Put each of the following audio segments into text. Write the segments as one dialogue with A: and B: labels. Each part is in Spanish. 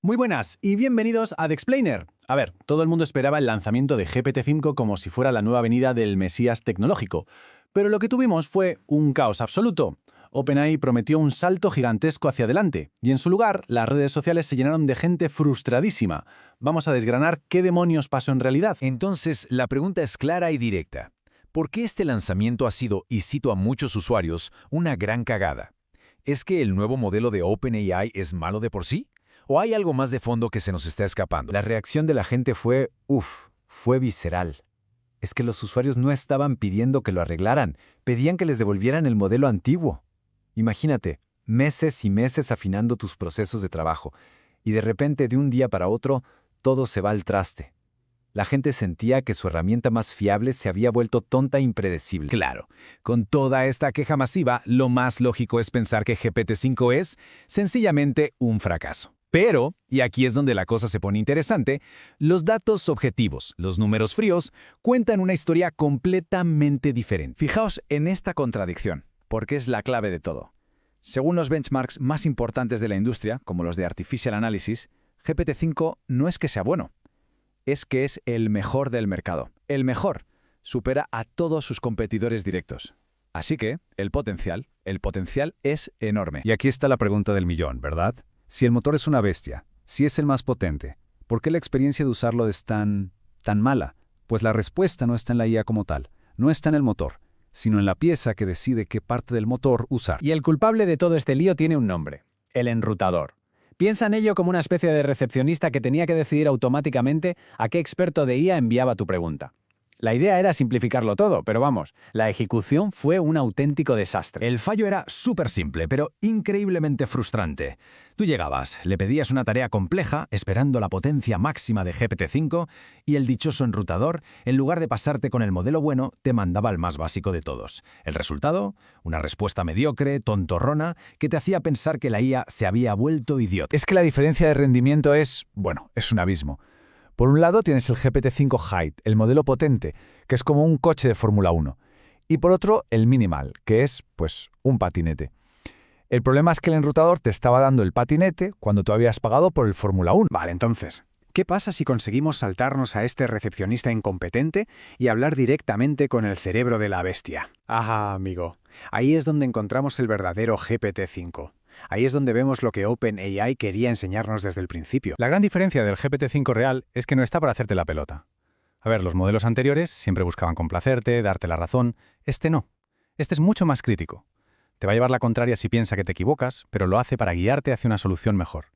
A: Muy buenas y bienvenidos a The Explainer. A ver, todo el mundo esperaba el lanzamiento de GPT-5 como si fuera la nueva venida del Mesías tecnológico, pero lo que tuvimos fue un caos absoluto. OpenAI prometió un salto gigantesco hacia adelante, y en su lugar, las redes sociales se llenaron de gente frustradísima. Vamos a desgranar qué demonios pasó en realidad.
B: Entonces, la pregunta es clara y directa. ¿Por qué este lanzamiento ha sido, y cito a muchos usuarios, una gran cagada? ¿Es que el nuevo modelo de OpenAI es malo de por sí? ¿O hay algo más de fondo que se nos está escapando?
C: La reacción de la gente fue visceral. Es que los usuarios no estaban pidiendo que lo arreglaran, pedían que les devolvieran el modelo antiguo. Imagínate, meses y meses afinando tus procesos de trabajo, y de repente, de un día para otro, todo se va al traste. La gente sentía que su herramienta más fiable se había vuelto tonta e impredecible.
B: Claro, con toda esta queja masiva, lo más lógico es pensar que GPT-5 es, sencillamente, un fracaso. Pero, y aquí es donde la cosa se pone interesante, los datos objetivos, los números fríos, cuentan una historia completamente diferente.
D: Fijaos en esta contradicción, porque es la clave de todo. Según los benchmarks más importantes de la industria, como los de Artificial Analysis, GPT-5 no es que sea bueno, es que es el mejor del mercado. El mejor. Supera a todos sus competidores directos. Así que, el potencial es enorme.
E: Y aquí está la pregunta del millón, ¿verdad? Si el motor es una bestia, si es el más potente, ¿por qué la experiencia de usarlo es tan mala? Pues la respuesta no está en la IA como tal, no está en el motor, sino en la pieza que decide qué parte del motor usar.
A: Y el culpable de todo este lío tiene un nombre: el enrutador. Piensa en ello como una especie de recepcionista que tenía que decidir automáticamente a qué experto de IA enviaba tu pregunta. La idea era simplificarlo todo, pero vamos, la ejecución fue un auténtico desastre.
B: El fallo era súper simple, pero increíblemente frustrante. Tú llegabas, le pedías una tarea compleja, esperando la potencia máxima de GPT-5, y el dichoso enrutador, en lugar de pasarte con el modelo bueno, te mandaba el más básico de todos. El resultado, una respuesta mediocre, tontorrona, que te hacía pensar que la IA se había vuelto idiota.
D: Es que la diferencia de rendimiento es un abismo. Por un lado tienes el GPT-5 High, el modelo potente, que es como un coche de Fórmula 1. Y por otro, el Minimal, que es, un patinete. El problema es que el enrutador te estaba dando el patinete cuando tú habías pagado por el Fórmula 1.
F: Vale, entonces, ¿qué pasa si conseguimos saltarnos a este recepcionista incompetente y hablar directamente con el cerebro de la bestia? Ah, amigo, ahí es donde encontramos el verdadero GPT-5. Ahí es donde vemos lo que OpenAI quería enseñarnos desde el principio.
E: La gran diferencia del GPT-5 real es que no está para hacerte la pelota. A ver, los modelos anteriores siempre buscaban complacerte, darte la razón. Este no. Este es mucho más crítico. Te va a llevar la contraria si piensa que te equivocas, pero lo hace para guiarte hacia una solución mejor.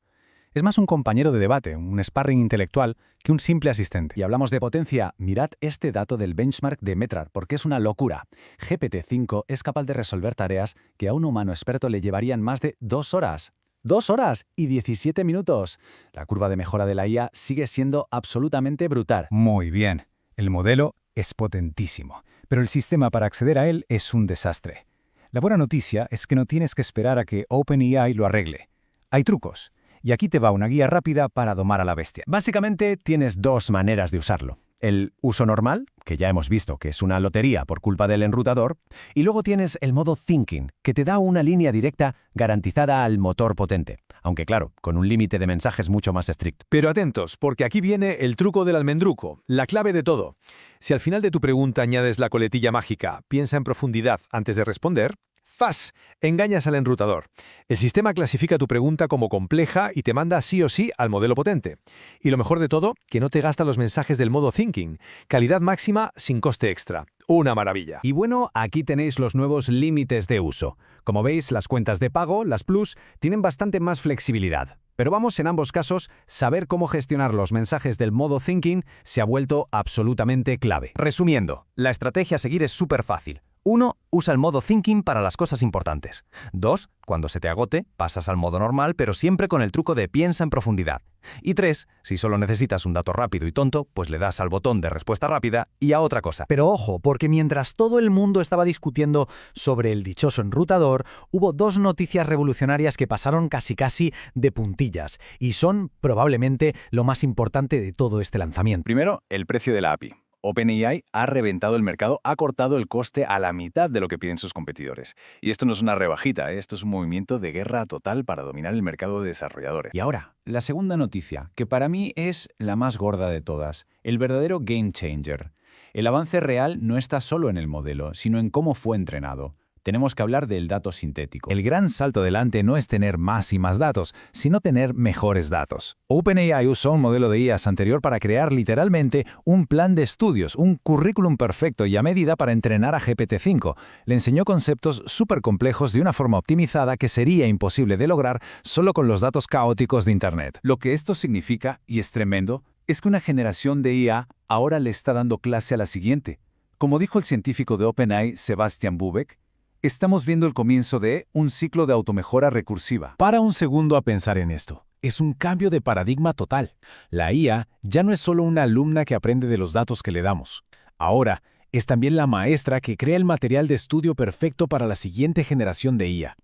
E: Es más un compañero de debate, un sparring intelectual, que un simple asistente.
A: Y hablamos de potencia, mirad este dato del benchmark de Metrar, porque es una locura. GPT-5 es capaz de resolver tareas que a un humano experto le llevarían más de 2 horas. 2 horas y 17 minutos. La curva de mejora de la IA sigue siendo absolutamente brutal.
E: Muy bien. El modelo es potentísimo, pero el sistema para acceder a él es un desastre. La buena noticia es que no tienes que esperar a que OpenAI lo arregle. Hay trucos. Y aquí te va una guía rápida para domar a la bestia.
A: Básicamente tienes dos maneras de usarlo. El uso normal, que ya hemos visto que es una lotería por culpa del enrutador, y luego tienes el modo Thinking, que te da una línea directa garantizada al motor potente, aunque claro, con un límite de mensajes mucho más estricto.
G: Pero atentos, porque aquí viene el truco del almendruco, la clave de todo. Si al final de tu pregunta añades la coletilla mágica, piensa en profundidad antes de responder, ¡zas! Engañas al enrutador. El sistema clasifica tu pregunta como compleja y te manda sí o sí al modelo potente. Y lo mejor de todo, que no te gasta los mensajes del modo Thinking. Calidad máxima sin coste extra. Una maravilla.
A: Y bueno, aquí tenéis los nuevos límites de uso. Como veis, las cuentas de pago, las Plus, tienen bastante más flexibilidad. Pero vamos, en ambos casos, saber cómo gestionar los mensajes del modo Thinking se ha vuelto absolutamente clave.
C: Resumiendo, la estrategia a seguir es súper fácil. 1. Usa el modo Thinking para las cosas importantes. 2. Cuando se te agote, pasas al modo normal, pero siempre con el truco de piensa en profundidad. Y 3. Si solo necesitas un dato rápido y tonto, pues le das al botón de respuesta rápida y a otra cosa.
A: Pero ojo, porque mientras todo el mundo estaba discutiendo sobre el dichoso enrutador, hubo dos noticias revolucionarias que pasaron casi de puntillas, y son probablemente lo más importante de todo este lanzamiento.
D: Primero, el precio de la API.
A: OpenAI ha reventado el mercado, ha cortado el coste a la mitad de lo que piden sus competidores. Y esto no es una rebajita, ¿eh? Esto es un movimiento de guerra total para dominar el mercado de desarrolladores.
H: Y ahora, la segunda noticia, que para mí es la más gorda de todas, el verdadero game changer. El avance real no está solo en el modelo, sino en cómo fue entrenado. Tenemos que hablar del dato sintético.
B: El gran salto adelante no es tener más y más datos, sino tener mejores datos. OpenAI usó un modelo de IAS anterior para crear literalmente un plan de estudios, un currículum perfecto y a medida para entrenar a GPT-5. Le enseñó conceptos súper complejos de una forma optimizada que sería imposible de lograr solo con los datos caóticos de Internet.
D: Lo que esto significa, y es tremendo, es que una generación de IA ahora le está dando clase a la siguiente. Como dijo el científico de OpenAI, Sebastian Bubeck, estamos viendo el comienzo de un ciclo de automejora recursiva.
E: Para un segundo a pensar en esto. Es un cambio de paradigma total. La IA ya no es solo una alumna que aprende de los datos que le damos. Ahora, es también la maestra que crea el material de estudio perfecto para la siguiente generación de IA.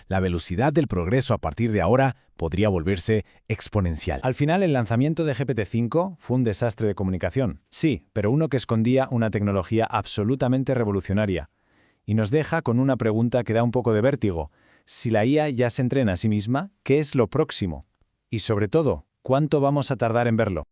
E: La velocidad del progreso a partir de ahora podría volverse exponencial.
A: Al final, el lanzamiento de GPT-5 fue un desastre de comunicación. Sí, pero uno que escondía una tecnología absolutamente revolucionaria. Y nos deja con una pregunta que da un poco de vértigo. Si la IA ya se entrena a sí misma, ¿qué es lo próximo? Y sobre todo, ¿cuánto vamos a tardar en verlo?